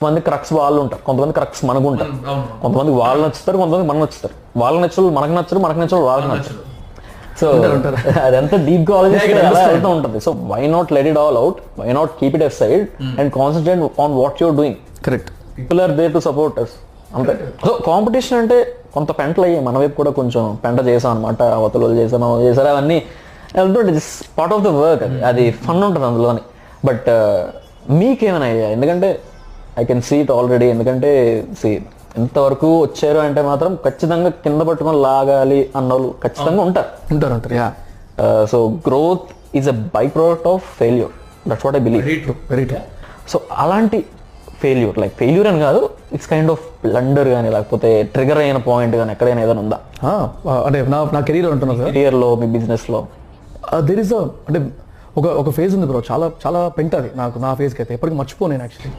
కొంతమంది క్రక్స్ వాళ్ళు ఉంటారు, కొంతమంది క్రక్స్ మనకు ఉంటారు. కొంతమంది వాళ్ళు నచ్చుతారు, కొంతమంది మనకు నచ్చుతారు. వాళ్ళకి నచ్చలు మనకు నచ్చరు, మనకు నచ్చలు వాళ్ళకి నచ్చరు. సో అదంతా డీప్ గా ఆలోచిస్తూ ఉంటుంది. So why not let it all out, why not keep it aside and concentrate on what you're doing. Correct. People are there to support us అంతే. సో కాంపిటీషన్ అంటే కొంత పెంటలు అయ్యాయి, మన వైపు కూడా కొంచెం పెంట చేసాం అనమాట. అవతల చేశారు అవన్నీ పార్ట్ ఆఫ్ ద వర్క్. అది ఫన్ ఉంటుంది అందులోని. బట్ మీకేమైనా అయ్యా? ఎందుకంటే I can see it already. ఎందుకంటే ఎంతవరకు వచ్చారు అంటే మాత్రం ఖచ్చితంగా కింద పట్టుకొని లాగాలి అన్నోళ్ళు ఖచ్చితంగా ఉంటారు. So growth is a by product of failure. That's what I believe. Very true. So అలాంటి ఫెయిల్యూర్, లైక్ ఫెయిల్యూర్ అని కాదు, ఇట్స్ కైండ్ ఆఫ్ బ్లండర్ కానీ లేకపోతే ట్రిగర్ అయిన పాయింట్ కానీ ఎక్కడైనా ఏదైనా ఉందా? అంటే నా కెరీర్ అంటున్నా సార్, కెరియర్లో మీ బిజినెస్లో దేర్ ఇస్ అంటే ఒక ఫేజ్ ఉంది బ్రో, చాలా చాలా పెంటది నాకు. నా ఫేజ్కి అయితే ఎప్పటికీ మర్చిపోను నేను యాక్చువల్లీ.